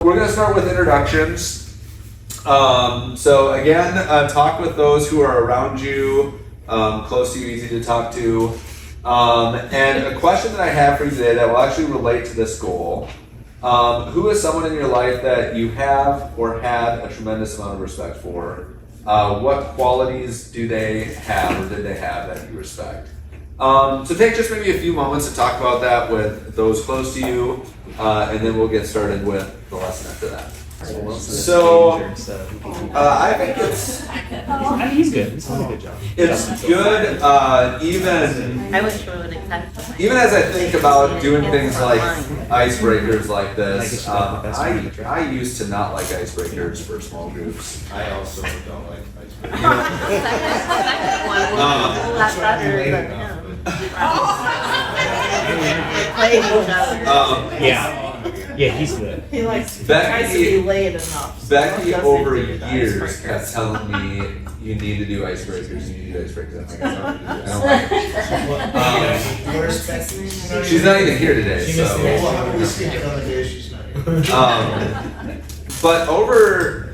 We're going to start with introductions. So again, talk with those who are around you, close to you, easy to talk to. And a question that I have for you today that will actually relate to this goal. Who is someone in your life that you have or had a tremendous amount of respect for? What qualities do they have or did they have that you respect? So take just maybe a few moments to talk about that with those close to you, and then we'll get started with the lesson after that. So, I think he's good. He's doing a good job. It's good, even I wish we would have even as I think about doing things like icebreakers like this. I used to not like icebreakers for small groups. I also don't like icebreakers. Yeah, he's good. He likes tries to be laid enough. Becky over years kept telling me, you need to do icebreakers, you need to do icebreakers. I don't like it. She's not even here today, so. But over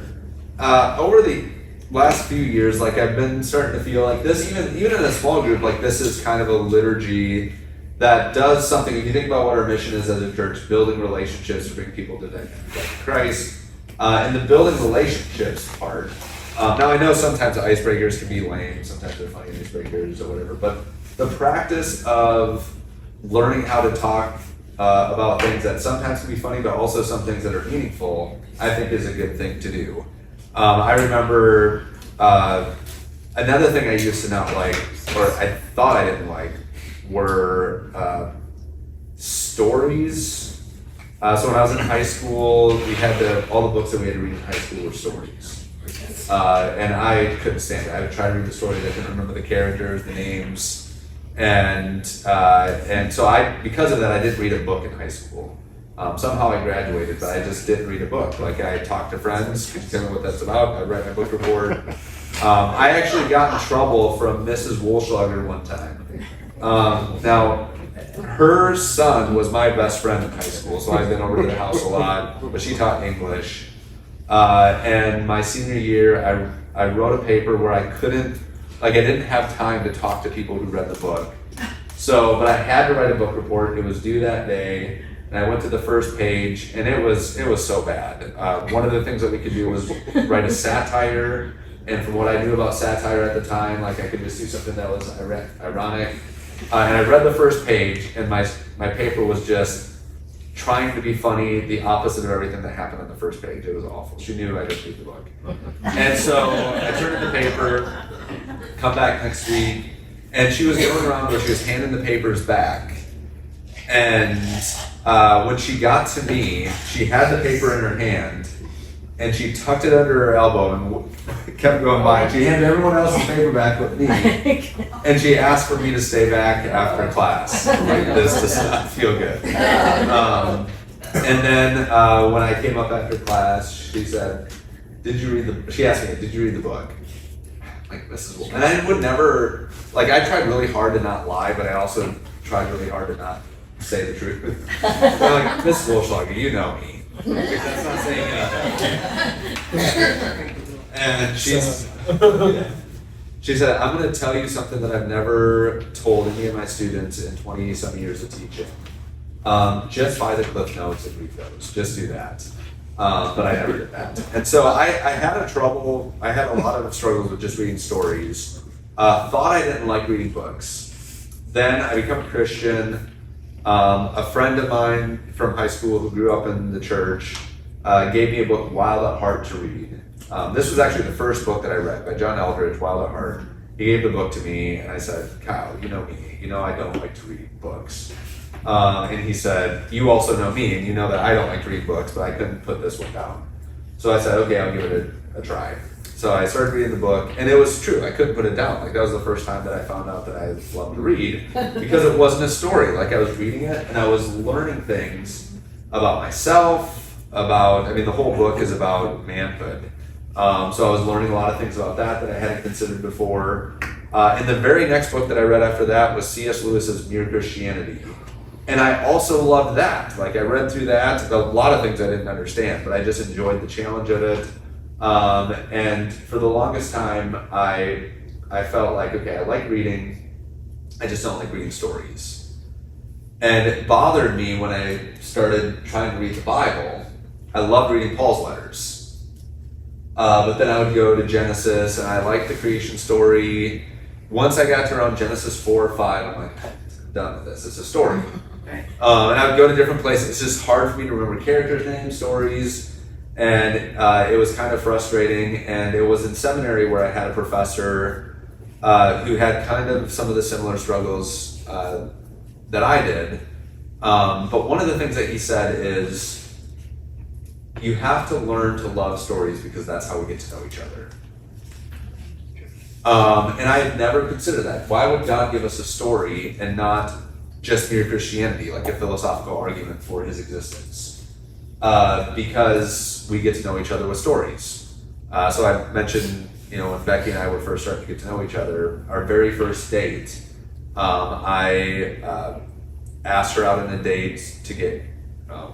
the last few years, like I've been starting to feel like this, even in a small group, like this is kind of a liturgy that does something. If you think about what our mission is as a church, building relationships to bring people to Christ, and the building relationships part. Now I know sometimes icebreakers can be lame, sometimes they're funny icebreakers or whatever, but the practice of learning how to talk about things that sometimes can be funny, but also some things that are meaningful, I think is a good thing to do. I remember another thing I used to not like, or I thought I didn't like, were stories. So when I was in high school, we had all the books that we had to read in high school were stories. And I couldn't stand it. I would try to read the stories, I couldn't remember the characters, the names. And so because of that, I didn't read a book in high school. Somehow I graduated, but I just didn't read a book. Like I talked to friends, could you tell me what that's about? I'd write my book report. I actually got in trouble from Mrs. Wolschlager one time. Now, her son was my best friend in high school, so I've been over to the house a lot, but she taught English. And my senior year, I wrote a paper where I didn't have time to talk to people who read the book. But I had to write a book report. It was due that day, and I went to the first page, and it was so bad. One of the things that we could do was write a satire, and from what I knew about satire at the time, like I could just do something that was ironic. And I read the first page, and my paper was just trying to be funny, the opposite of everything that happened on the first page. It was awful. She knew I didn't read the book. And so I turned in the paper, come back next week, and she was going around where she was handing the papers back. And when she got to me, she had the paper in her hand, and she tucked it under her elbow and kept going by. She handed everyone else's paper back with me, and she asked for me to stay back after class. Like, this does not feel good. And then when I came up after class, she said, she asked me, did you read the book? Like, and I would never, I tried really hard to not lie, but I also tried really hard to not say the truth. Like, Miss Wolschlager, you know me. That's not saying anything. And she said, I'm going to tell you something that I've never told any of my students in 20-some years of teaching. Just buy the Cliff Notes and read those. Just do that. But I never did that. And so I had a lot of struggles with just reading stories. Thought I didn't like reading books. Then I became a Christian. A friend of mine from high school who grew up in the church gave me a book, Wild at Heart, to read. This was actually the first book that I read by John Eldridge, Wild at Heart. He gave the book to me, and I said, Kyle, you know me. You know I don't like to read books. And he said, you also know me, and you know that I don't like to read books, but I couldn't put this one down. So I said, okay, I'll give it a try. So I started reading the book, and it was true. I couldn't put it down. Like, that was the first time that I found out that I loved to read, because it wasn't a story. Like, I was reading it, and I was learning things about myself, the whole book is about manhood. So I was learning a lot of things about that I hadn't considered before. And the very next book that I read after that was C.S. Lewis's Mere Christianity. And I also loved that. Like I read through that, a lot of things I didn't understand, but I just enjoyed the challenge of it. And for the longest time, I felt like, okay, I like reading, I just don't like reading stories. And it bothered me when I started trying to read the Bible. I loved reading Paul's letters. But then I would go to Genesis, and I liked the creation story. Once I got to around Genesis 4 or 5, I'm like, I'm done with this. It's a story. Right. And I would go to different places. It's just hard for me to remember characters' names, stories, and it was kind of frustrating. And it was in seminary where I had a professor who had kind of some of the similar struggles that I did. But one of the things that he said is, you have to learn to love stories because that's how we get to know each other. And I had never considered that. Why would God give us a story and not just mere Christianity, like a philosophical argument for his existence? Because we get to know each other with stories. So I mentioned, when Becky and I were first starting to get to know each other, our very first date, I asked her out on a date to get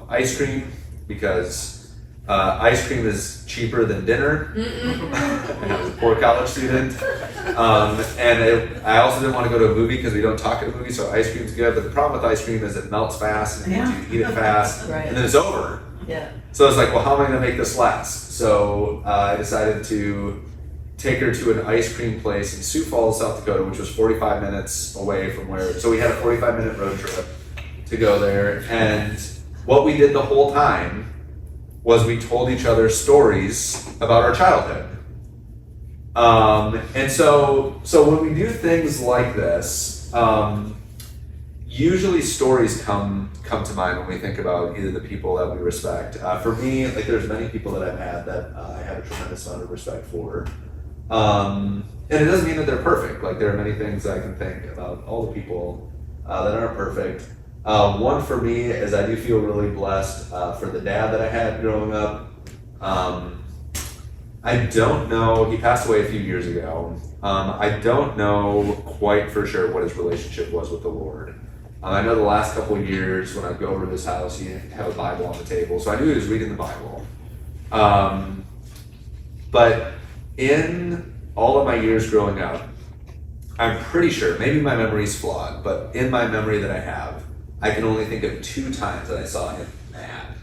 ice cream because ice cream is cheaper than dinner. And I was a poor college student. I also didn't want to go to a movie because we don't talk at a movie, so ice cream's good. But the problem with ice cream is it melts fast and you eat it fast, Right. and then it's over. Yeah. So I was like, well, how am I going to make this last? So I decided to take her to an ice cream place in Sioux Falls, South Dakota, which was 45 minutes away from where. So we had a 45-minute road trip to go there. And what we did the whole time was we told each other stories about our childhood. And so when we do things like this, usually stories come to mind when we think about either the people that we respect. For me, like there's many people that I've had that I have a tremendous amount of respect for. And it doesn't mean that they're perfect. Like there are many things I can think about all the people that aren't perfect. One for me is I do feel really blessed for the dad that I had growing up. I don't know, he passed away a few years ago. I don't know quite for sure what his relationship was with the Lord. I know the last couple of years when I'd go over to his house, he'd have a Bible on the table, so I knew he was reading the Bible. But in all of my years growing up, I'm pretty sure, maybe my memory's flawed, but in my memory that I have, I can only think of 2 times that I saw him mad.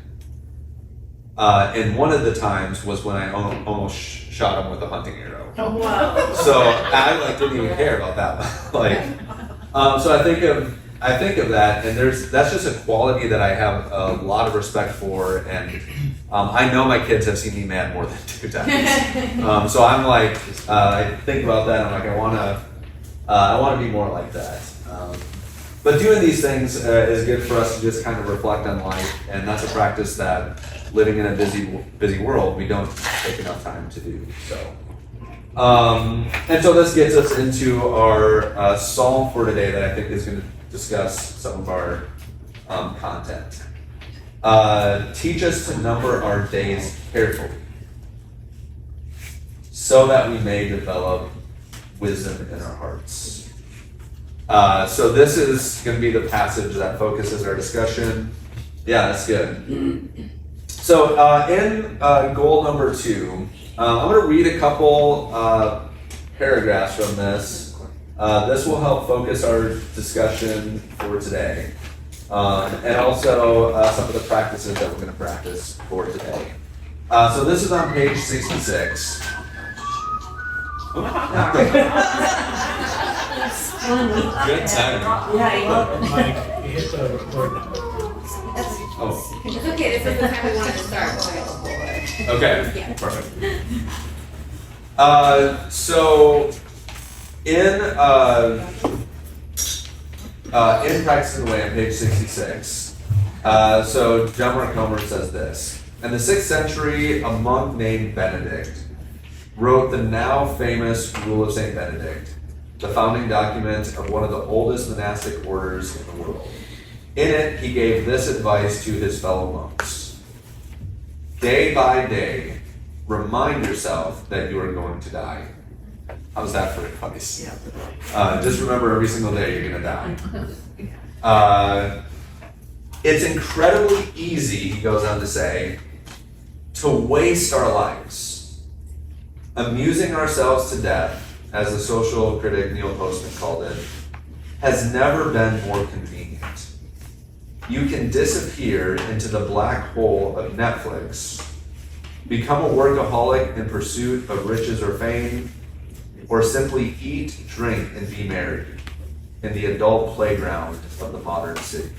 And one of the times was when I almost shot him with a hunting arrow. Oh, wow. So I didn't even care about that. So I think of that, and that's just a quality that I have a lot of respect for, and I know my kids have seen me mad more than 2 times. So I'm like, I think about that, and I'm like, I want to be more like that. But doing these things is good for us to just kind of reflect on life, and that's a practice that, living in a busy world, we don't take enough time to do. So, and so this gets us into our psalm for today that I think is going to discuss some of our content. Teach us to number our days carefully, so that we may develop wisdom in our hearts. So this is going to be the passage that focuses our discussion. Yeah, that's good. So in goal number 2, I'm going to read a couple paragraphs from this. This will help focus our discussion for today. And also some of the practices that we're going to practice for today. So this is on page 66. Good timing. Yeah, I love it. Mike, hit the record now. Oh, It's okay, this is the time we wanted to start. okay. Yeah. Perfect. So in Practicing the Way on page 66, so John Mark Comer says this: in the 6th century, a monk named Benedict wrote the now famous Rule of St. Benedict, the founding document of one of the oldest monastic orders in the world. In it, he gave this advice to his fellow monks: day by day, remind yourself that you are going to die. How's that for advice? Yeah. Just remember every single day you're going to die. It's incredibly easy, he goes on to say, to waste our lives, amusing ourselves to death, as the social critic Neil Postman called it, has never been more convenient. You can disappear into the black hole of Netflix, become a workaholic in pursuit of riches or fame, or simply eat, drink, and be merry in the adult playground of the modern city.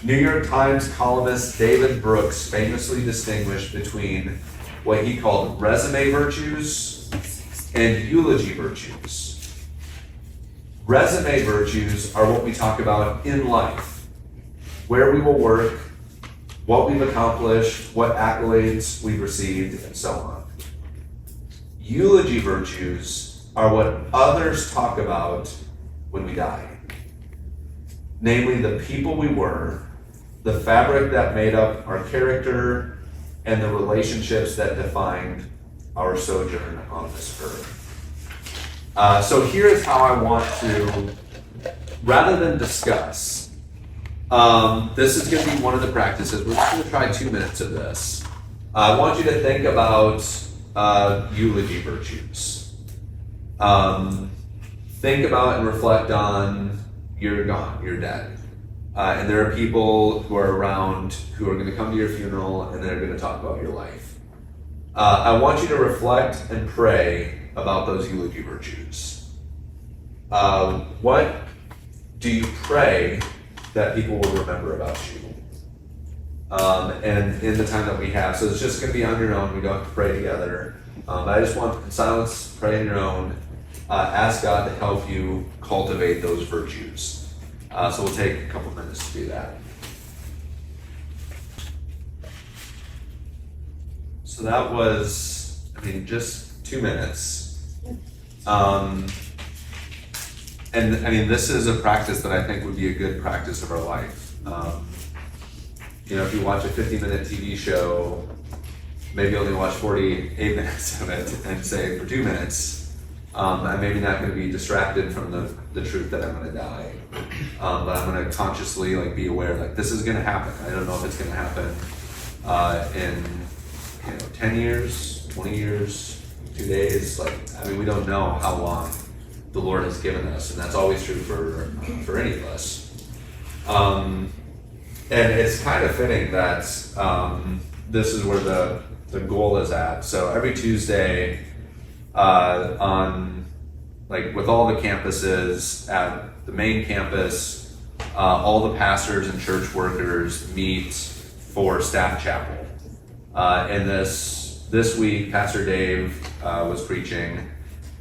New York Times columnist David Brooks famously distinguished between what he called resume virtues and eulogy virtues. Resume virtues are what we talk about in life, where we will work, what we've accomplished, what accolades we've received, and so on. Eulogy virtues are what others talk about when we die. Namely, the people we were, the fabric that made up our character, and the relationships that defined our sojourn on this earth. So here's how I want to, rather than discuss, this is going to be one of the practices. We're just going to try 2 minutes of this. I want you to think about eulogy virtues. Think about and reflect on you're gone, you're dead. And there are people who are around who are going to come to your funeral and they're going to talk about your life. I want you to reflect and pray about those eulogy virtues. What do you pray that people will remember about you? And in the time that we have. So it's just going to be on your own. We don't have to pray together. I just want in silence, pray on your own. Ask God to help you cultivate those virtues. So we'll take a couple minutes to do that. So that was, just 2 minutes. And this is a practice that I think would be a good practice of our life. If you watch a 50-minute TV show, maybe only watch 48 minutes of it and say for 2 minutes, I'm maybe not going to be distracted from the truth that I'm going to die. But I'm going to consciously be aware this is going to happen. I don't know if it's going to happen in 10 years, 20 years, 2 days. We don't know how long the Lord has given us, and that's always true for any of us. And it's kind of fitting that this is where the goal is at. So every Tuesday, with all the campuses at the main campus, all the pastors and church workers meet for staff chapel. And this week, Pastor Dave was preaching.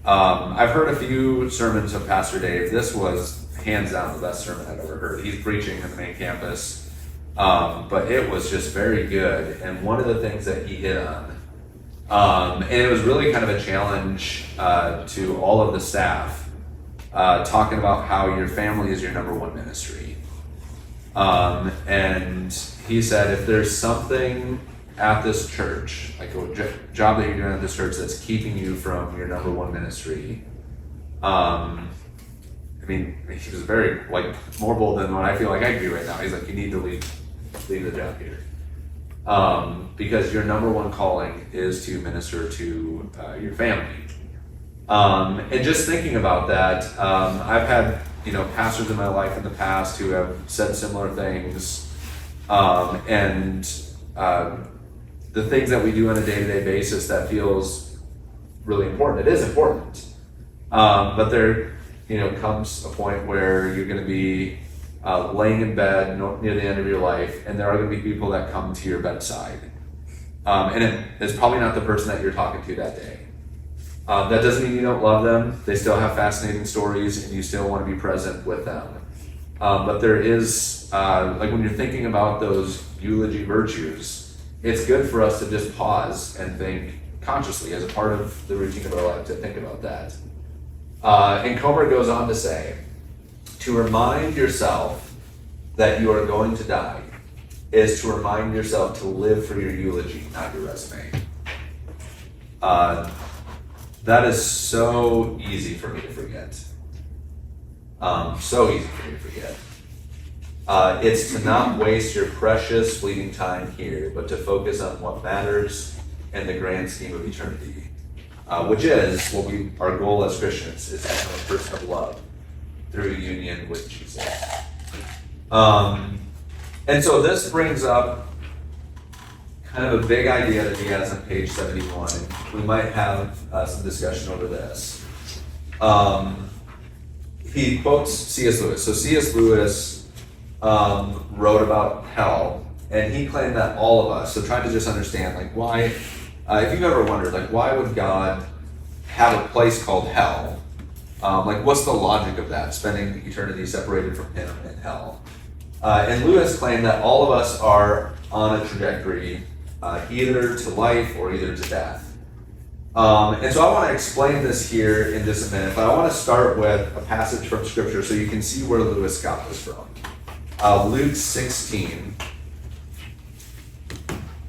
I've heard a few sermons of Pastor Dave. This was hands down the best sermon I've ever heard. He's preaching at the main campus. But it was just very good. And one of the things that he hit on, and it was really kind of a challenge to all of the staff, talking about how your family is your number one ministry. And he said, if there's something at this church, like a job that you're doing at this church that's keeping you from your number one ministry, he was very more bold than what I feel like I can do right now. He's like, you need to leave the job here. Because your number one calling is to minister to your family. And just thinking about that, I've had pastors in my life in the past who have said similar things, and the things that we do on a day-to-day basis that feels really important. It is important, but there comes a point where you're going to be laying in bed near the end of your life, and there are going to be people that come to your bedside. And it's probably not the person that you're talking to that day. That doesn't mean you don't love them. They still have fascinating stories, and you still want to be present with them. But there is, when you're thinking about those eulogy virtues, it's good for us to just pause and think consciously as a part of the routine of our life to think about that. And Comer goes on to say, to remind yourself that you are going to die is to remind yourself to live for your eulogy, not your resume. That is so easy for me to forget. So easy for me to forget. It's to not waste your precious fleeting time here, but to focus on what matters in the grand scheme of eternity, which is what our goal as Christians is to become a person of love through union with Jesus. And so this brings up kind of a big idea that he has on page 71. We might have some discussion over this. He quotes C.S. Lewis. So C.S. Lewis wrote about hell, and he claimed that all of us, so trying to just understand, like, why, if you've ever wondered, like, why would God have a place called hell? Like, what's the logic of that, spending eternity separated from him in hell? And Lewis claimed that all of us are on a trajectory either to life or either to death. And so I want to explain this here in just a minute, but I want to start with a passage from Scripture so you can see where Lewis got this from. Luke 16,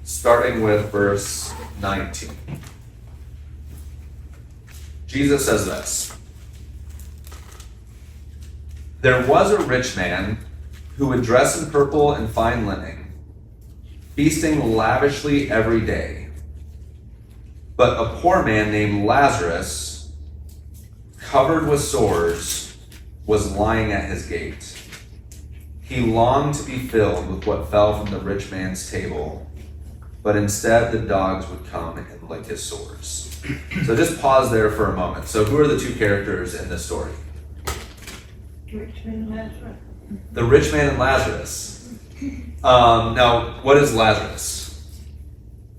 starting with verse 19. Jesus says this: "There was a rich man who would dress in purple and fine linen, feasting lavishly every day. But a poor man named Lazarus, covered with sores, was lying at his gate. He longed to be filled with what fell from the rich man's table, but instead the dogs would come and lick his sores." So just pause there for a moment. So who are the two characters in this story? Rich man and Lazarus. The rich man and Lazarus. Now, what is Lazarus?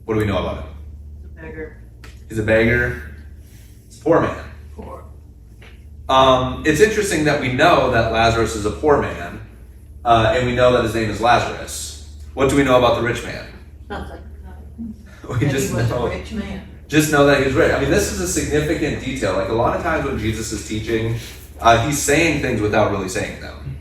What do we know about him? The beggar. He's a beggar. He's a poor man. Poor. It's interesting that we know that Lazarus is a poor man, and we know that his name is Lazarus. What do we know about the rich man? Nothing. We just know, Rich man. just know that he's rich. I mean, this is a significant detail. Like, a lot of times when Jesus is teaching, he's saying things without really saying them.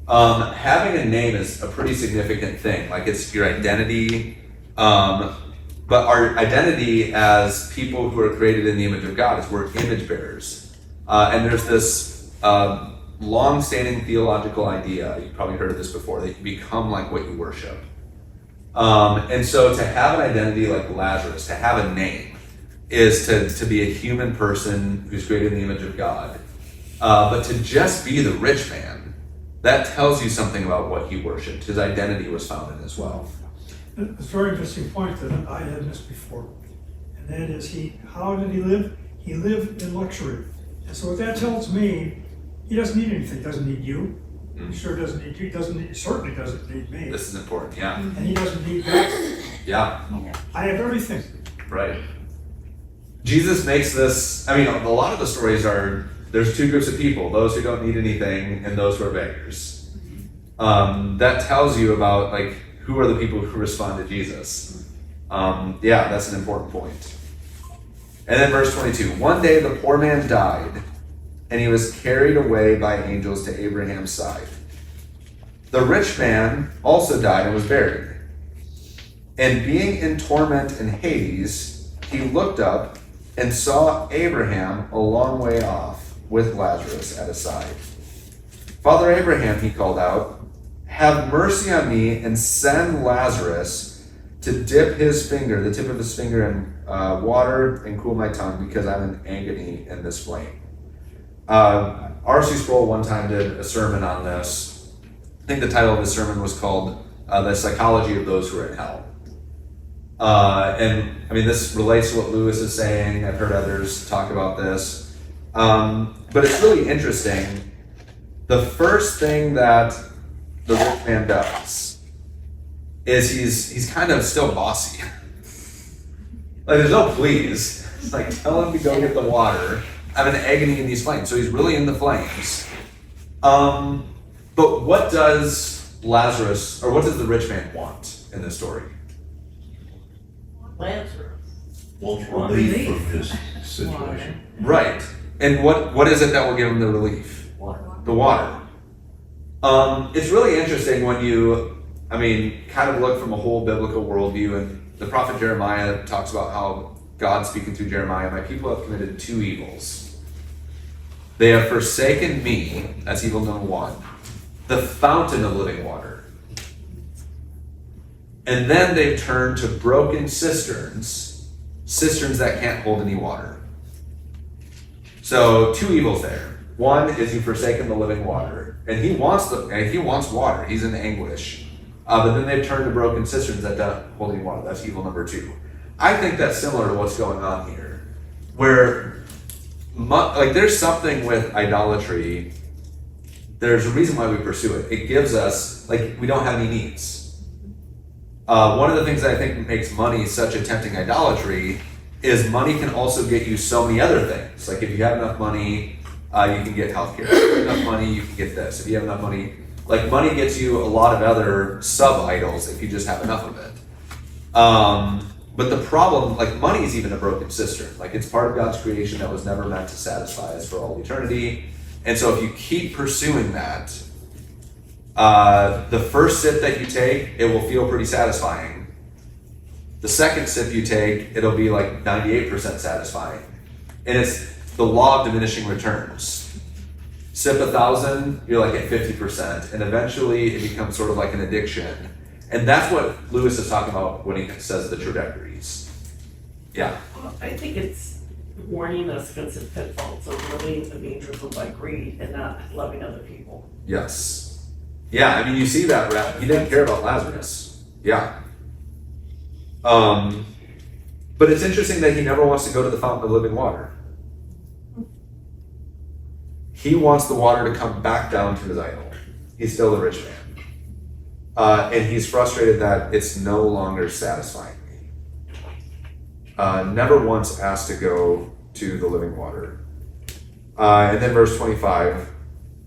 Having a name is a pretty significant thing. Like, it's your identity. But our identity as people who are created in the image of God is we're image bearers. And there's this long-standing theological idea, you've probably heard of this before, that you become like what you worship. And so to have an identity like Lazarus, to have a name, is to be a human person who's created in the image of God. But to just be the rich man, that tells you something about what he worshipped. His identity was found in his wealth. It's a very interesting point that I had missed before. And that is, how did he live? He lived in luxury. And so what that tells me, he doesn't need anything. He doesn't need you. He sure doesn't need you. He certainly doesn't need me. This is important, yeah. And he doesn't need that. Yeah, I have everything. right. Jesus makes this, I mean, a lot of the stories there's two groups of people, those who don't need anything and those who are beggars. That tells you about, like, who are the people who respond to Jesus. Yeah, that's an important point. And then verse 22, "One day the poor man died, and he was carried away by angels to Abraham's side. The rich man also died and was buried. And being in torment in Hades, he looked up and saw Abraham a long way off with Lazarus at his side. 'Father Abraham,' he called out, 'have mercy on me and send Lazarus to dip the tip of his finger in water and cool my tongue, because I'm in agony in this flame.'" R.C. Sproul one time did a sermon on this. I think the title of his sermon was called "The Psychology of Those Who Are in Hell." And I mean, this relates to what Lewis is saying. I've heard others talk about this. But it's really interesting. The first thing that the rich man does is he's kind of still bossy. Like, there's no please. It's like, tell him to go get the water. I'm in agony in these flames. So he's really in the flames. But what does the rich man want in this story? Lazarus. Wants relief from his situation. Right. And what is it that will give him the relief? Water. The water. It's really interesting when you, kind of look from a whole biblical worldview, and the prophet Jeremiah talks about how God speaking through Jeremiah, "My people have committed two evils. They have forsaken me," that's evil number one, the fountain of living water. And then they turn to broken cisterns that can't hold any water. So 2 evils there. One is you've forsaken the living water, and he wants water. He's in anguish. But then they've turned to broken cisterns that don't hold any water. That's evil number 2. I think that's similar to what's going on here, where there's something with idolatry. There's a reason why we pursue it. It gives us, we don't have any needs. One of the things that I think makes money such a tempting idolatry is money can also get you so many other things. Like if you have enough money, you can get healthcare. If you have enough money, you can get this. If you have enough money, money gets you a lot of other sub-idols if you just have enough of it. But the problem, money is even a broken cistern. It's part of God's creation that was never meant to satisfy us for all eternity. And so if you keep pursuing that, the first sip that you take, it will feel pretty satisfying. The second sip you take, it'll be 98% satisfying. And it's the law of diminishing returns. Sip 1,000, you're at 50%. And eventually it becomes sort of like an addiction. And that's what Lewis is talking about when he says the trajectories. Yeah. Well, I think it's warning us against the pitfalls of living and being driven by greed and not loving other people. Yes. Yeah, I mean, you see that rap. He didn't care about Lazarus. Yeah. But it's interesting that he never wants to go to the fountain of living water. He wants the water to come back down to his idol. He's still a rich man. And he's frustrated that it's no longer satisfying me. Never once asked to go to the living water. And then verse 25,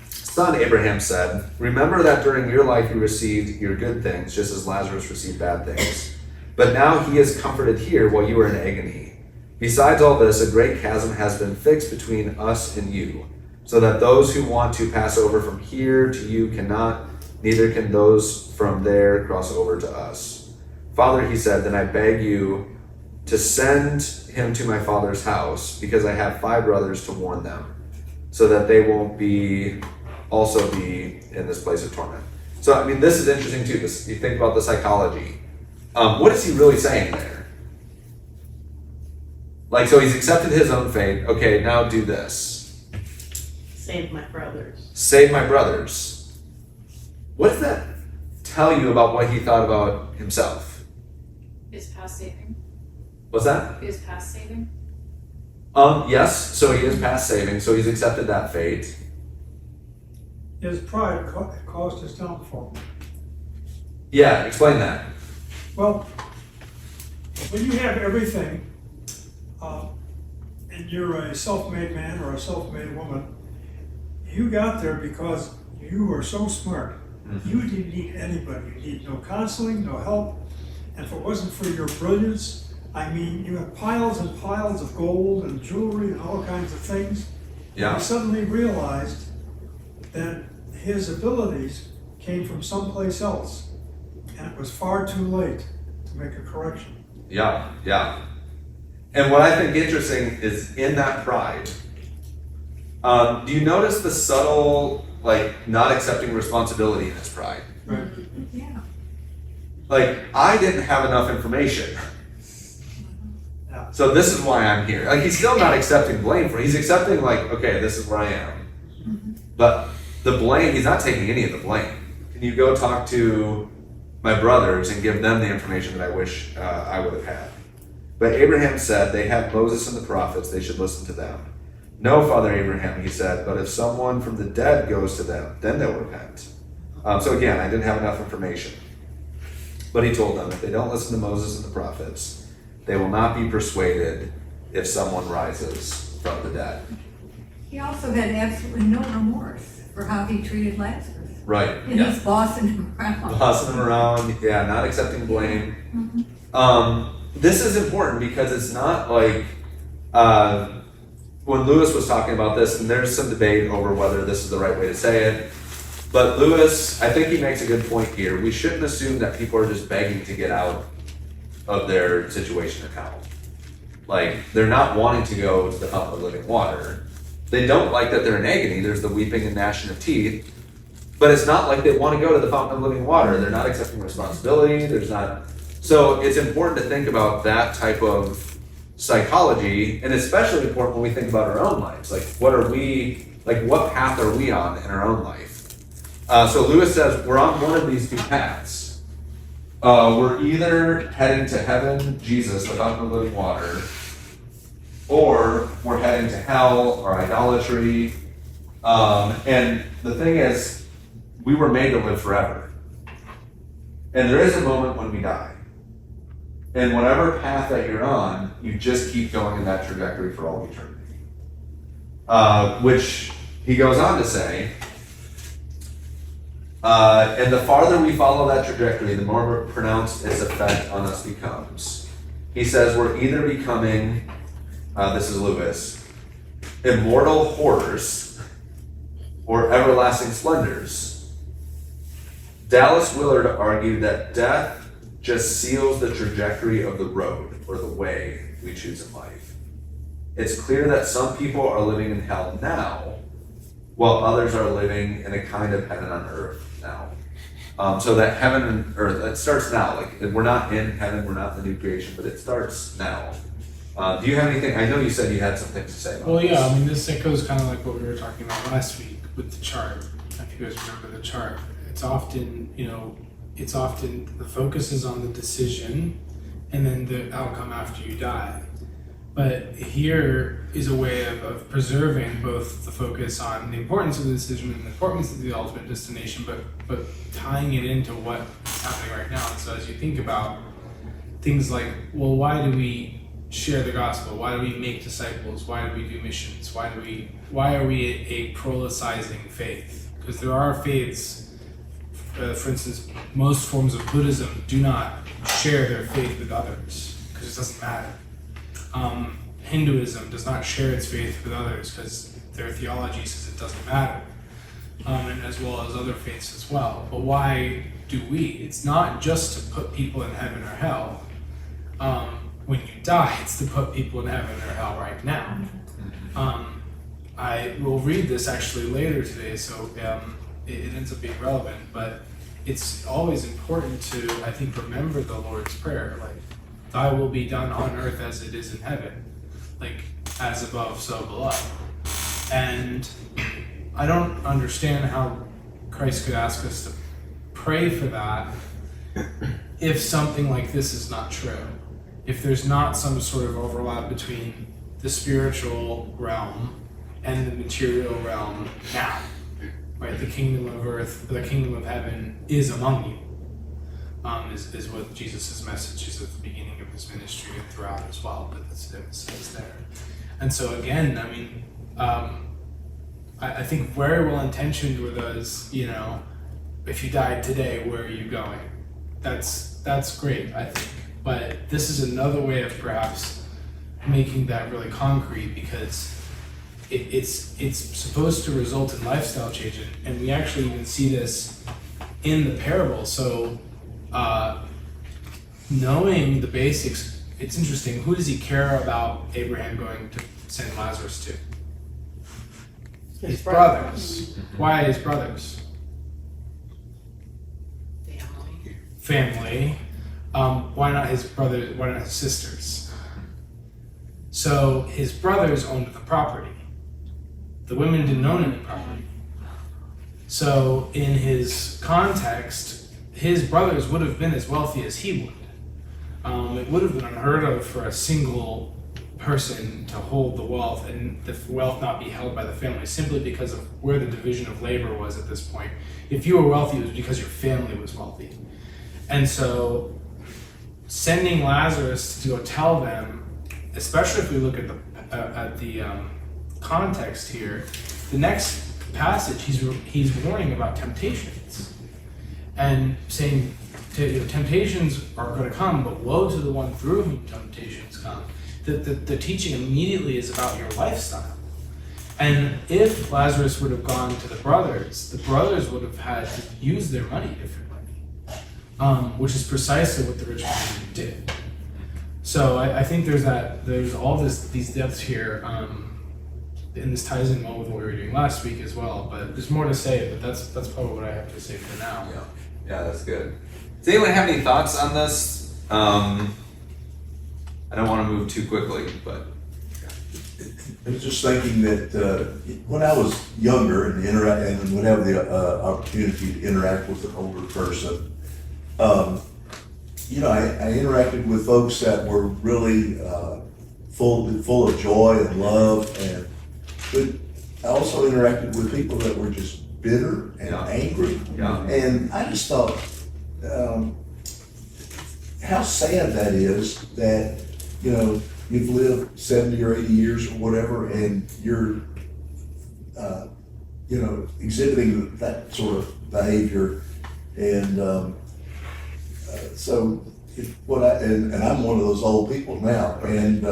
son Abraham said, remember that during your life you received your good things, just as Lazarus received bad things. But now he is comforted here while you are in agony. Besides all this, a great chasm has been fixed between us and you, so that those who want to pass over from here to you cannot, neither can those from there cross over to us. Father, he said, then I beg you to send him to my father's house, because I have 5 brothers to warn them, so that they won't also be in this place of torment. So, I mean, this is interesting too. You think about the psychology. What is he really saying there? So he's accepted his own fate. Okay, now do this. Save my brothers. Save my brothers. What does that tell you about what he thought about himself? Is past saving? What's that? Is past saving? Yes, so he is past saving, so he's accepted that fate. His pride caused his downfall. Yeah, explain that. Well, when you have everything, and you're a self-made man or a self-made woman, you got there because you were so smart. Mm-hmm. You didn't need anybody. You need no counseling, no help. And if it wasn't for your brilliance, I mean, you have piles and piles of gold and jewelry and all kinds of things. Yeah. He suddenly realized that his abilities came from someplace else, and it was far too late to make a correction. Yeah, yeah. And what I think interesting is in that pride, do you notice the subtle, not accepting responsibility in his pride? Right. Yeah. I didn't have enough information. Yeah. So this is why I'm here. He's still not accepting blame for it. He's accepting, okay, this is where I am. Mm-hmm. But the blame, he's not taking any of the blame. Can you go talk to my brothers and give them the information that I wish I would have had? But Abraham said, they have Moses and the prophets, they should listen to them. No, Father Abraham, he said, but if someone from the dead goes to them, then they'll repent. So again, I didn't have enough information. But he told them, if they don't listen to Moses and the prophets, they will not be persuaded if someone rises from the dead. He also had absolutely no remorse for how he treated Lazarus. Right, And yeah. he's bossing him around. Tossing them around, yeah, not accepting blame. Mm-hmm. This is important because it's not when Lewis was talking about this, and there's some debate over whether this is the right way to say it, but Lewis, I think he makes a good point here. We shouldn't assume that people are just begging to get out of their situation in hell. They're not wanting to go to the fountain of living water. They don't like that they're in agony. There's the weeping and gnashing of teeth. But it's not like they want to go to the fountain of living water. They're not accepting responsibility. There's not. So it's important to think about that type of psychology, and especially important when we think about our own lives. Like, what path are we on in our own life? So Lewis says we're on one of these two paths. We're either heading to heaven, Jesus, the fountain of living water, or we're heading to hell or idolatry. And the thing is, we were made to live forever. And there is a moment when we die. And whatever path that you're on, you just keep going in that trajectory for all eternity. Which he goes on to say, and the farther we follow that trajectory, the more pronounced its effect on us becomes. He says we're either becoming, this is Lewis, immortal horrors or everlasting splendors. Dallas Willard argued that death just seals the trajectory of the road or the way we choose in life. It's clear that some people are living in hell now, while others are living in a kind of heaven on earth now. So that heaven and earth, it starts now. Like, we're not in heaven, we're not in the new creation, but it starts now. Do you have anything? I know you said you had some things to say about this. Yeah, I mean, this echoes kind of like what we were talking about last week with the chart. If you guys remember the chart, it's often the focus is on the decision and then the outcome after you die. But here is a way of preserving both the focus on the importance of the decision and the importance of the ultimate destination, but tying it into what's happening right now. And so as you think about things like, well, why do we share the gospel? Why do we make disciples? Why do we do missions? Why are we a prolicizing faith? Because there are faiths, for instance, most forms of Buddhism do not share their faith with others because it doesn't matter. Hinduism does not share its faith with others because their theology says it doesn't matter, and as well as other faiths as well. But why do we? It's not just to put people in heaven or hell. When you die, it's to put people in heaven or hell right now. I will read this actually later today, so it ends up being relevant, but it's always important to, I think, remember the Lord's Prayer, like, thy will be done on earth as it is in heaven, like, as above, so below. And I don't understand how Christ could ask us to pray for that if something like this is not true. If there's not some sort of overlap between the spiritual realm and the material realm now, right? The kingdom of earth, the kingdom of heaven is among you, is what Jesus' message is at the beginning of his ministry and throughout as well, but that's emphasis there. And so again, I mean, I think very well intentioned were those, if you died today, where are you going? That's great, I think. But this is another way of perhaps making that really concrete, because it's supposed to result in lifestyle change, and we actually even see this in the parable. So knowing the basics, it's interesting. Who does he care about Abraham going to send Lazarus to? His brothers. Why his brothers? Family. Why not his brothers? Why not his sisters? So his brothers owned the property. The women didn't own any property. So in his context, his brothers would have been as wealthy as he would. It would have been unheard of for a single person to hold the wealth and the wealth not be held by the family, simply because of where the division of labor was at this point. If you were wealthy, it was because your family was wealthy. And so sending Lazarus to go tell them, especially if we look at the context here, the next passage he's warning about temptations and saying temptations are going to come, but woe to the one through whom temptations come. The teaching immediately is about your lifestyle. And if Lazarus would have gone to the brothers would have had to use their money differently, which is precisely what the rich man did. So I think there's all these depths here and this ties in well with what we were doing last week as well. But there's more to say, but that's probably what I have to say for now. Yeah, that's good. Does anyone have any thoughts on this? I don't want to move too quickly, but I was just thinking that when I was younger and would have the opportunity to interact with an older person, I interacted with folks that were really full of joy and love, but I also interacted with people that were just bitter and angry. Yeah. And I just thought, how sad that is that, you've lived 70 or 80 years or whatever, and you're, exhibiting that sort of behavior. And so and I'm one of those old people now. And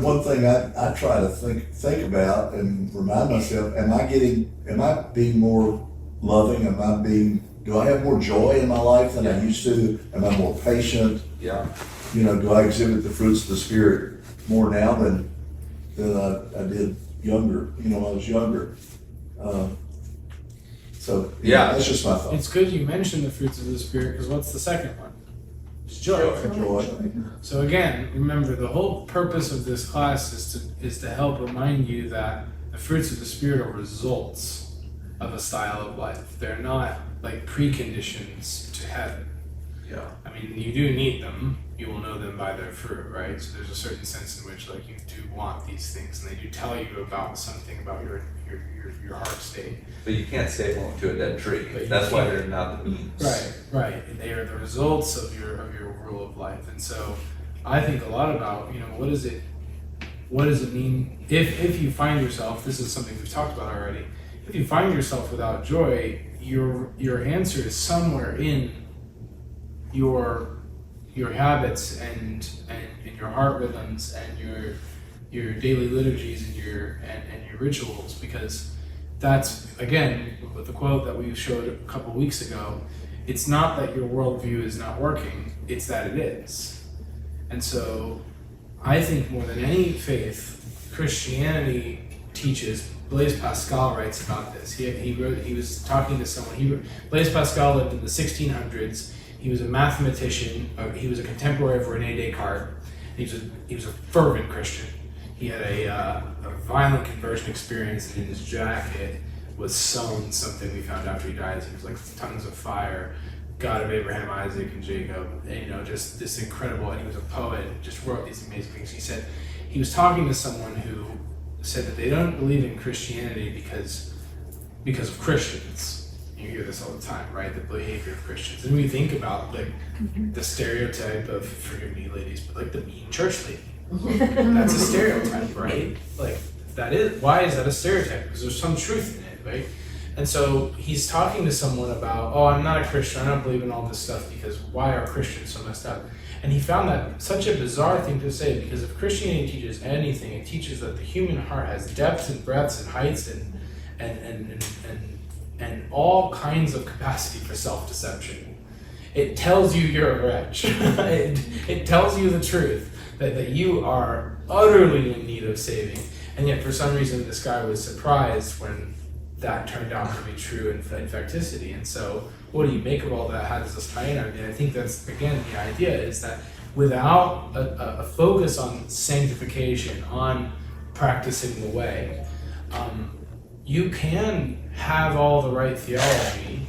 one thing I try to think about and remind myself, am I being more loving? Do I have more joy in my life than I used to? Am I more patient? yeah. Do I exhibit the fruits of the Spirit more now than I did younger, when I was younger? That's just my thought. It's good you mentioned the fruits of the Spirit, because what's the second one? It's joy. Joy. So again, remember, the whole purpose of this class is to help remind you that the fruits of the Spirit are results of a style of life. They're not like preconditions to heaven. Yeah. I mean, you do need them. You will know them by their fruit, right? So there's a certain sense in which, like, you do want these things, and they do tell you about something about your heart state. But you can't staple them to a dead tree. But you That's why can't. they're not the means. Right. They are the results of your rule of life. And so I think a lot about, what does it mean if you find yourself, this is something we've talked about already, if you find yourself without joy, your answer is somewhere in your habits and your heart rhythms and your daily liturgies and your rituals, because that's, again, with the quote that we showed a couple weeks ago, it's not that your worldview is not working, it's that it is. And so I think more than any faith, Christianity teaches, Blaise Pascal writes about this. He was talking to someone, Blaise Pascal lived in the 1600s. He was a mathematician. He was a contemporary of René Descartes. He was a fervent Christian. He had a violent conversion experience, and in his jacket was sewn something we found after he died. It was like tongues of fire, God of Abraham, Isaac, and Jacob. And, just this incredible. And he was a poet. Just wrote these amazing things. He said he was talking to someone who said that they don't believe in Christianity because of Christians. You hear this all the time, right? The behavior of Christians. And we think about the stereotype of, forgive me ladies, but like the mean church lady. That's a stereotype, right? Like that is, why is that a stereotype? Because there's some truth in it, right? And so he's talking to someone about, I'm not a Christian, I don't believe in all this stuff, because why are Christians so messed up? And he found that such a bizarre thing to say, because if Christianity teaches anything, it teaches that the human heart has depths and breadths and heights and all kinds of capacity for self-deception. It tells you you're a wretch. it tells you the truth, that you are utterly in need of saving. And yet for some reason this guy was surprised when that turned out to be true in facticity. And so what do you make of all that? How does this tie in? I mean, I think that's, again, the idea is that without a focus on sanctification, on practicing the way, you can have all the right theology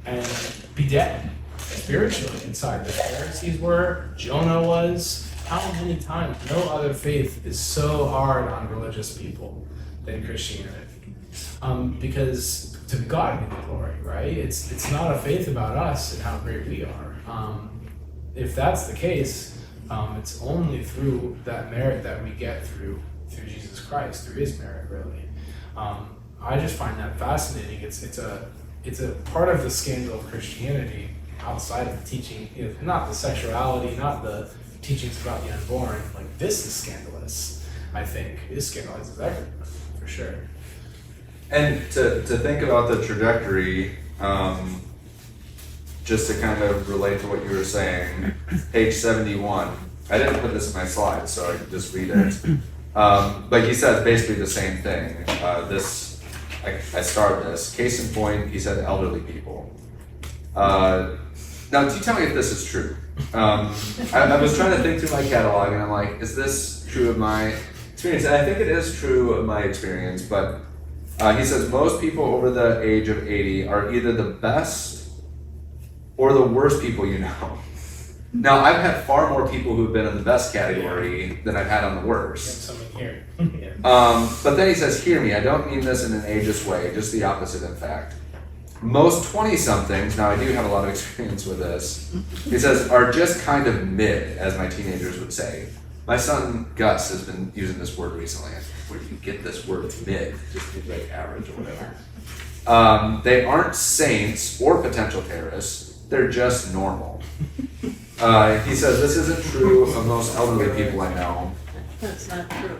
and be dead spiritually inside. The Pharisees were, Jonah was. How many times? No other faith is so hard on religious people than Christianity. Because to God be the glory, right? It's not a faith about us and how great we are. If that's the case, it's only through that merit that we get through Jesus Christ, through His merit, really. I just find that fascinating. It's a part of the scandal of Christianity outside of the teaching, not the sexuality, not the teachings about the unborn. Like, this is scandalous, I think. It scandalizes everyone, for sure. And to think about the trajectory, just to kind of relate to what you were saying, page 71, I didn't put this in my slides, so I can just read it. But he says basically the same thing. I started this. Case in point, he said elderly people. Now, do you tell me if this is true? I was trying to think through my catalog, and I'm like, is this true of my experience? And I think it is true of my experience, but he says most people over the age of 80 are either the best or the worst people you know. Now, I've had far more people who've been in the best category than I've had on the worst. Something here. But then he says, hear me, I don't mean this in an ageist way, just the opposite, in fact. Most 20-somethings, now I do have a lot of experience with this, he says, are just kind of mid, as my teenagers would say. My son, Gus, has been using this word recently. Where do you get this word mid? Just like average or whatever. They aren't saints or potential terrorists. They're just normal. He says, this isn't true of most elderly people I know. That's not true.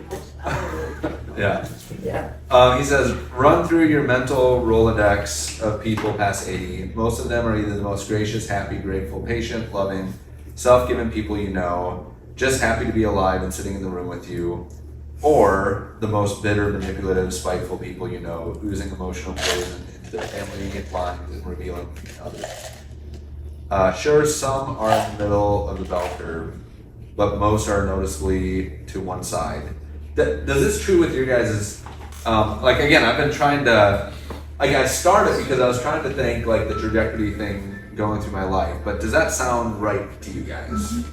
Yeah. Yeah. He says, run through your mental Rolodex of people past 80. Most of them are either the most gracious, happy, grateful, patient, loving, self-giving people you know, just happy to be alive and sitting in the room with you, or the most bitter, manipulative, spiteful people you know, oozing emotional poison into their family lines and revealing others. Sure, some are in the middle of the bell curve, but most are noticeably to one side. Does this true with your guys', like again, I've been trying to, like I started because I was trying to think like the trajectory thing going through my life, but does that sound right to you guys?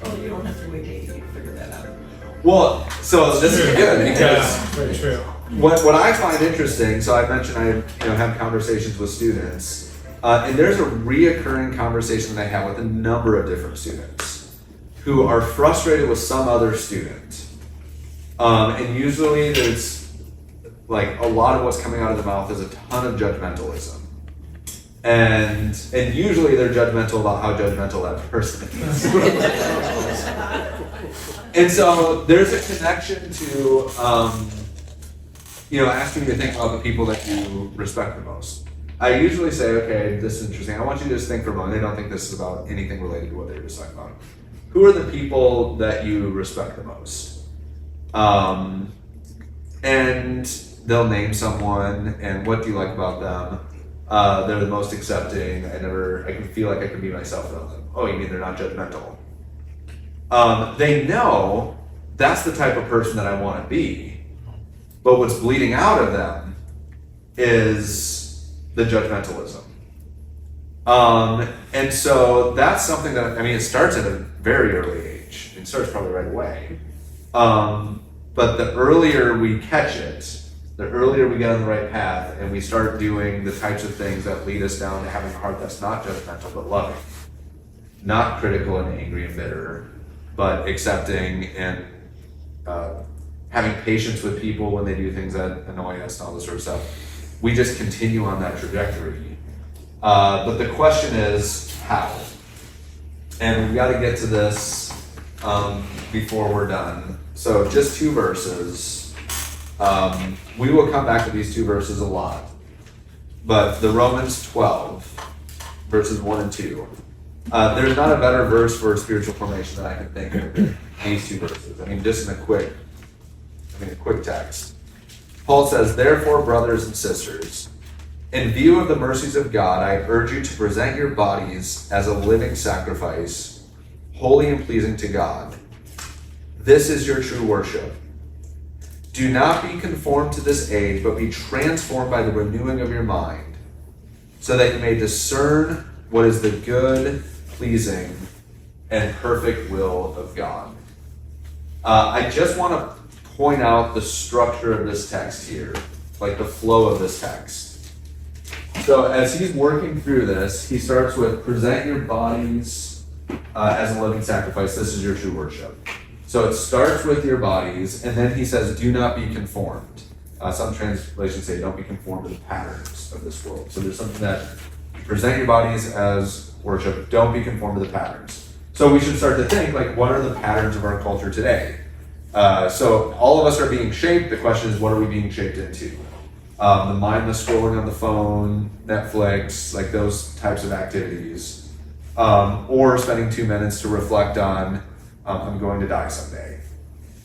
Oh, you don't have to wait 80 to figure that out. Well, so this is good because Very true. what I find interesting, so I mentioned I have conversations with students, and there's a reoccurring conversation that I have with a number of different students who are frustrated with some other student. And usually there's like a lot of what's coming out of the mouth is a ton of judgmentalism. And usually they're judgmental about how judgmental that person is. And so there's a connection to asking you to think about the people that you respect the most. I usually say, okay, this is interesting. I want you to just think for a moment. They don't think this is about anything related to what they were just talking about. Who are the people that you respect the most? And they'll name someone, and what do you like about them? They're the most accepting. I can feel like I can be myself around them. Oh, you mean they're not judgmental? They know that's the type of person that I want to be, but what's bleeding out of them is the judgmentalism. And so that's something that, it starts at a very early age. It starts probably right away. But the earlier we catch it, the earlier we get on the right path and we start doing the types of things that lead us down to having a heart that's not judgmental but loving. Not critical and angry and bitter, but accepting and having patience with people when they do things that annoy us and all this sort of stuff. We just continue on that trajectory. But the question is, how? And we've got to get to this before we're done. So just 2 verses. We will come back to these 2 verses a lot. But the Romans 12, verses 1 and 2. There's not a better verse for spiritual formation that I can think of than these 2 verses. Just in a quick text. Paul says, therefore, brothers and sisters, in view of the mercies of God, I urge you to present your bodies as a living sacrifice, holy and pleasing to God. This is your true worship. Do not be conformed to this age, but be transformed by the renewing of your mind, so that you may discern what is the good, pleasing, and perfect will of God. I just want to point out the structure of this text here, like the flow of this text. So as he's working through this, he starts with present your bodies as a living sacrifice. This is your true worship. So it starts with your bodies, and then he says, do not be conformed. Some translations say, don't be conformed to the patterns of this world. So there's something that present your bodies as worship, don't be conformed to the patterns. So we should start to think, what are the patterns of our culture today? So all of us are being shaped. The question is, what are we being shaped into? The mindless scrolling on the phone, Netflix, those types of activities. Or spending 2 minutes to reflect on, I'm going to die someday.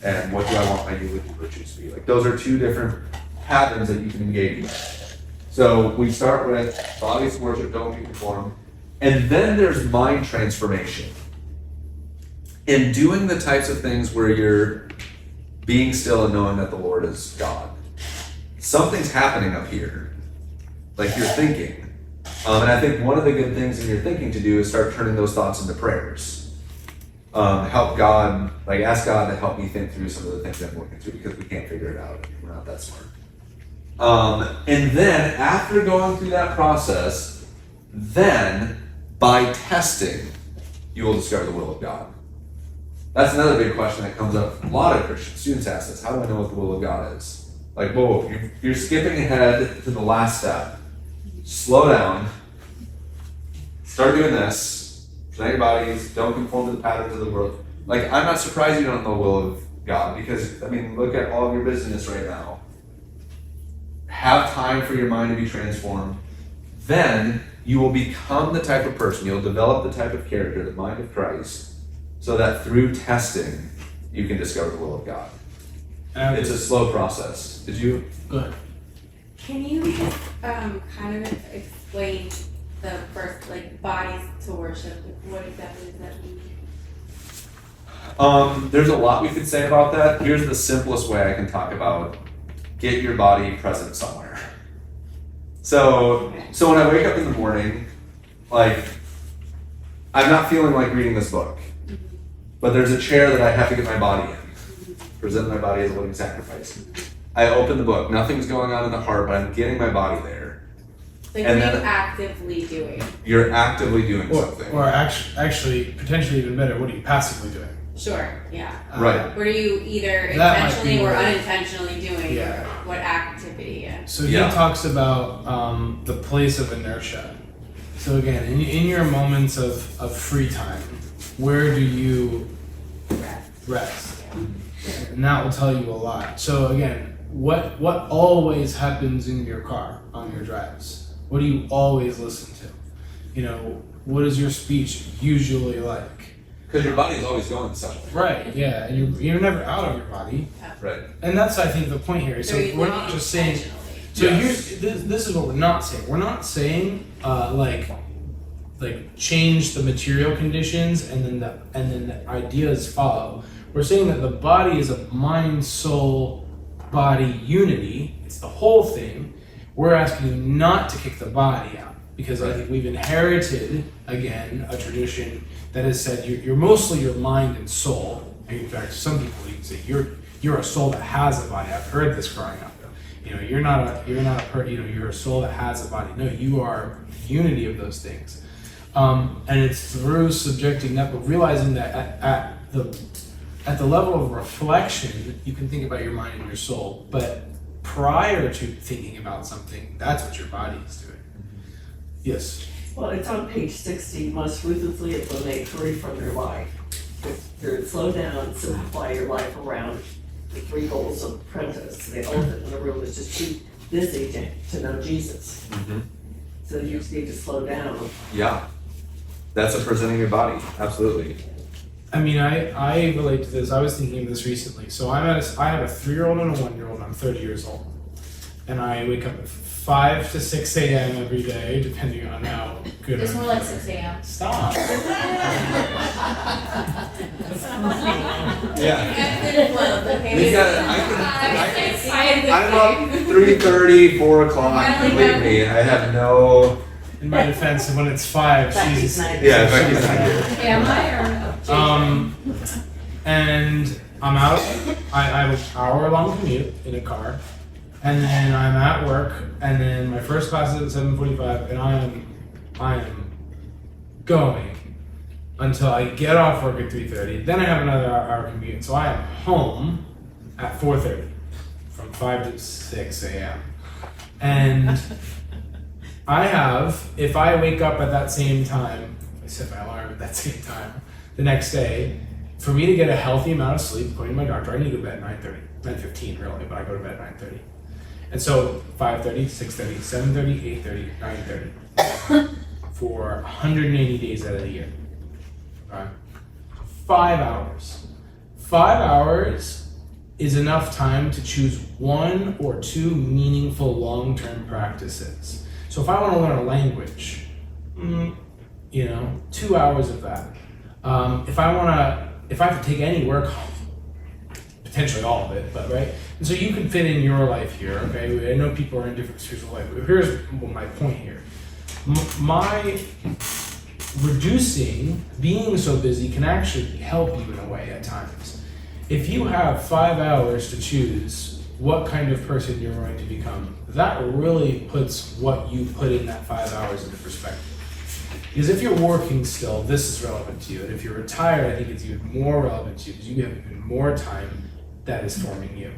And what do I want my eulogy virtues to be? Like, those are two different patterns that you can engage with. So we start with bodies worship, don't be conformed. And then there's mind transformation. In doing the types of things where you're being still and knowing that the Lord is God. Something's happening up here. Like you're thinking. And I think one of the good things in your thinking to do is start turning those thoughts into prayers. Help God, like ask God to help me think through some of the things I'm working through because we can't figure it out. We're not that smart. And then after going through that process, then by testing, you will discover the will of God. That's another big question that comes up. A lot of Christian students ask this: how do I know what the will of God is? Like, whoa, you're skipping ahead to the last step. Slow down. Start doing this. Present your bodies. Don't conform to the patterns of the world. Like, I'm not surprised you don't know the will of God because, I mean, look at all of your busyness right now. Have time for your mind to be transformed. Then you will become the type of person, you'll develop the type of character, the mind of Christ, so that through testing, you can discover the will of God. It's a slow process. Did you? Go ahead. Can you just kind of explain the first, like, bodies to worship? Like, what exactly does that mean? There's a lot we could say about that. Here's the simplest way I can talk about get your body present somewhere. So when I wake up in the morning, like, I'm not feeling like reading this book, but there's a chair that I have to get my body in, present my body as a living sacrifice. I open the book, nothing's going on in the heart, but I'm getting my body there. Like, And what are then- you actively doing? You're actively doing something. Or actually, potentially even better, what are you passively doing? Sure, yeah. Right. What are you either That might intentionally be or where- unintentionally doing? Yeah. Or what activity? Yeah. So Yeah. he talks about the place of inertia. So again, in your moments of free time, where do you rest? And that will tell you a lot. So again, what always happens in your car on your drives? What do you always listen to? You know, what is your speech usually like? Because your body's always going somewhere. Right, yeah, and you're never out of your body. Right. And that's, I think, the point here. So you're we're living not just saying. intentionally. So Yes. here's this is what we're not saying. We're not saying like change the material conditions and then the ideas follow. We're saying that the body is a mind, soul, body unity. It's the whole thing. We're asking you not to kick the body out because I think we've inherited again a tradition that has said you're mostly your mind and soul. And in fact, some people even say you're a soul that has a body. I've heard this growing up. You know, you're not a you're a soul that has a body. No, you are the unity of those things. And it's through subjecting that, but realizing that at the level of reflection, you can think about your mind and your soul. But prior to thinking about something, that's what your body is doing. Yes. Well, it's on page 60, most ruthlessly eliminate hurry from your life. Third, slow down, simplify your life around the three goals of apprentice. The elephant in the room is just too busy to know Jesus. Mm-hmm. So you just need to slow down. Yeah. That's a presenting your body. Absolutely. I mean, I relate to this. I was thinking of this recently. So I have a 3-year-old and a 1-year-old. I'm 30 years old. And I wake up at 5 to 6 a.m. every day, depending on how good It's I'm more like doing. 6 a.m. Stop. Yeah. You got I I'm up 3:30, 4 o'clock. Believe me, I have no. In my defense, when it's 5, she's Yeah, Becky's not here. Am I and I'm out. I have an hour-long commute in a car, and then I'm at work, and then my first class is at 7:45, and I am going until I get off work at 3:30. Then I have another hour commute, and so I am home at 4:30, from 5 to 6 a.m. And I have, if I wake up at that same time, I set my alarm at that same time the next day, for me to get a healthy amount of sleep, according to my doctor, I need to go to bed at 9:30, 9:15 really, but I go to bed at 9:30. And so 5:30, 6:30, 7:30, 8:30, 9:30 for 180 days out of the year. Okay? 5 hours. 5 hours is enough time to choose 1 or 2 meaningful long-term practices. So if I want to learn a language, 2 hours of that. If I have to take any work home, potentially all of it, but right? And so you can fit in your life here, okay? I know people are in different spheres of life, but here's my point here. My reducing being so busy can actually help you in a way at times. If you have 5 hours to choose what kind of person you're going to become, that really puts what you put in that 5 hours into perspective. Because if you're working still, this is relevant to you. And if you're retired, I think it's even more relevant to you because you have even more time that is forming you.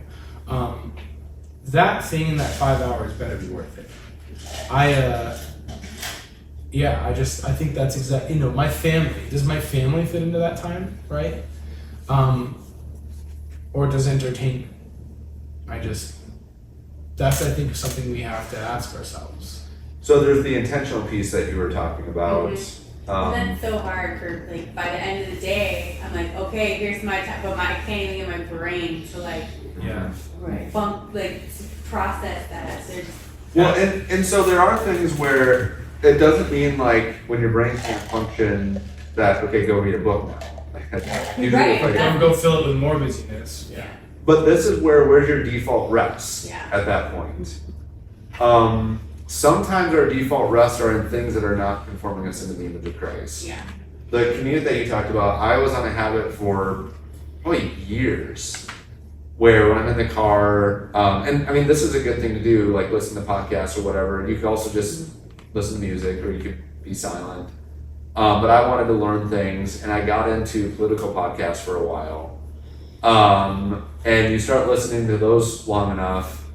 That thing in that 5 hours better be worth it. I think that's exactly, my family, does my family fit into that time, right? Or does entertainment? That's, I think, something we have to ask ourselves. So there's the intentional piece that you were talking about. And that's so hard for, like, by the end of the day, I'm like, okay, here's my time, but I can't even get my brain to, like, process that. So Well, and so there are things where it doesn't mean like when your brain can't function that, okay, go read a book now. Don't go fill it with more busyness. Yeah. But this is where's your default rest at that point? Sometimes our default rests are in things that are not conforming us into the image of Christ. Yeah. The commute that you talked about, I was on a habit for probably years where when I'm in the car, and I mean, this is a good thing to do, like listen to podcasts or whatever. You could also just listen to music or you could be silent. But I wanted to learn things and I got into political podcasts for a while. And you start listening to those long enough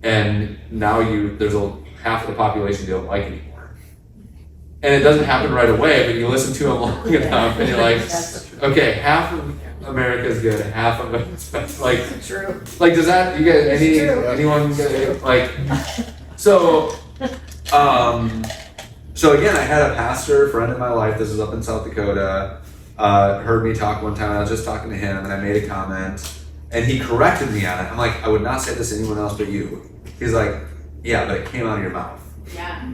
and now there's half of the population you don't like anymore. And it doesn't happen right away, but you listen to them long enough and you're like, okay, half of America's good, half of it's bad. Like, True. Like, does that, you get anyone get, like, so again, I had a pastor friend in my life, this was up in South Dakota, heard me talk one time, I was just talking to him and I made a comment and he corrected me on it. I'm like, I would not say this to anyone else but you. He's like, yeah, but it came out of your mouth. Yeah.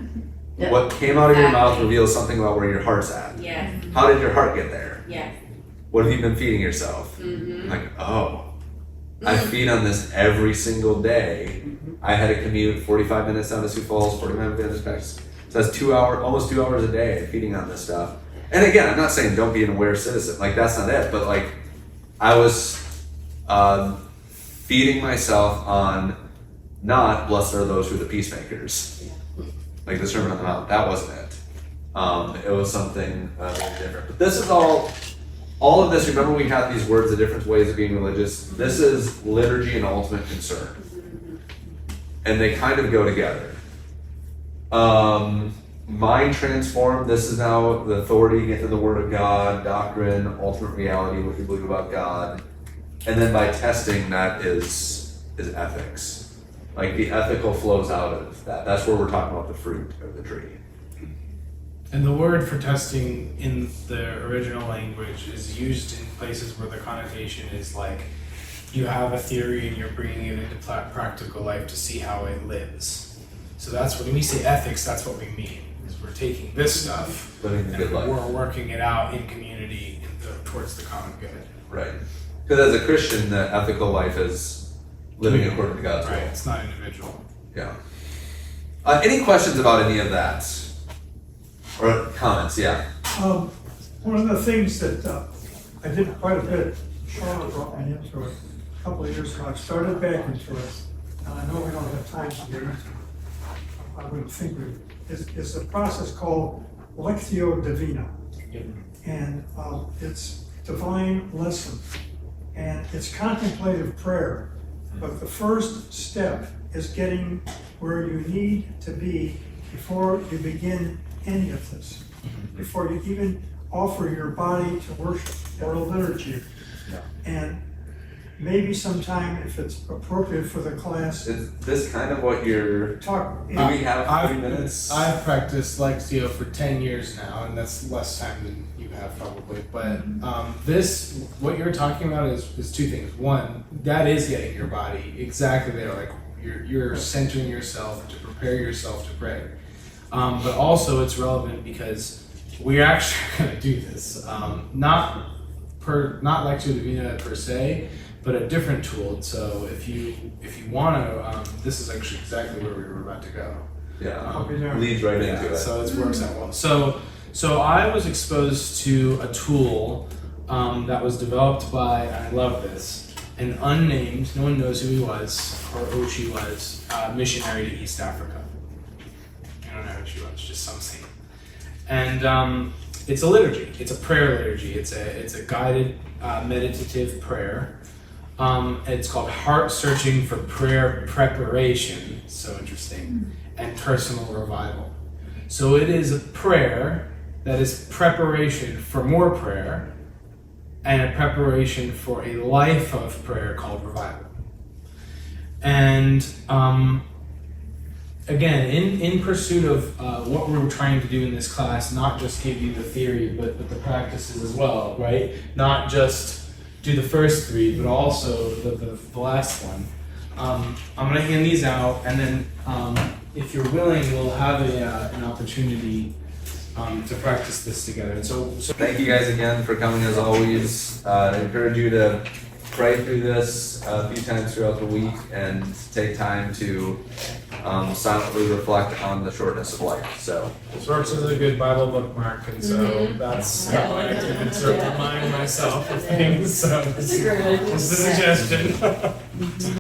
What came out of your mouth reveals something about where your heart's at. Yes. How did your heart get there? Yes. What have you been feeding yourself? I'm like, I feed on this every single day. I had to commute 45 minutes down to Sioux Falls, 45 minutes back. So that's almost 2 hours a day feeding on this stuff. And again, I'm not saying don't be an aware citizen. Like, that's not it. But like, I was feeding myself on not blessed are those who are the peacemakers. Like the Sermon on the Mount, that wasn't it. It was something very different. But this is all of this, remember we had these words, the different ways of being religious. This is liturgy and ultimate concern. And they kind of go together. Mind transformed, this is now the authority in the Word of God, doctrine, ultimate reality, what you believe about God. And then by testing, that is ethics. Like the ethical flows out of that. That's where we're talking about the fruit of the tree. And the word for testing in the original language is used in places where the connotation is like you have a theory and you're bringing it into practical life to see how it lives. So that's when we say ethics, that's what we mean. Is we're taking this stuff Living the good life. we're working it out in community towards the common good. Right. Because as a Christian, the ethical life is living according to God's will. Right, it's not individual. Yeah. Any questions about any of that? Or comments, yeah. One of the things that I did quite a bit, Shauna brought me into it a couple of years ago. I started back into it. Now I know we don't have time to get into it. I wouldn't think we, it's a process called Lectio Divina. Yep. And it's divine lesson. And it's contemplative prayer. But the first step is getting where you need to be before you begin any of this, before you even offer your body to worship or a liturgy. Yeah. And maybe sometime, if it's appropriate for the class, Is this kind of what you're, talk. do we have 30 minutes? I've practiced Lectio for 10 years now, and that's less time than you have probably. But this, what you're talking about is two things. One, that is getting your body exactly there, like you're centering yourself to prepare yourself to pray. But also it's relevant because we're actually going to do this, not Lectio Divina per se, but a different tool. So if you want to, this is actually exactly where we were about to go. Yeah, be there. leads right into it. So it works out well. So I was exposed to a tool that was developed by, I love this, an unnamed, no one knows who he was or who she was, missionary to East Africa. I don't know who she was, just some saint. And it's a liturgy. It's a prayer liturgy. It's a guided meditative prayer. It's called Heart Searching for Prayer Preparation. So interesting. And Personal Revival. So it is a prayer that is preparation for more prayer and a preparation for a life of prayer called revival. And again, in pursuit of what we're trying to do in this class, not just give you the theory, but the practices as well, right? Not just do the first three, but also the last one. I'm going to hand these out, and then if you're willing, we'll have an opportunity to practice this together. And so Thank you guys again for coming as always. I encourage you to pray through this a few times throughout the week and take time to silently reflect on the shortness of life. So Sorts is a good Bible bookmark, and so that's how I do to sort of remind myself of things. So It's a great idea. just a suggestion.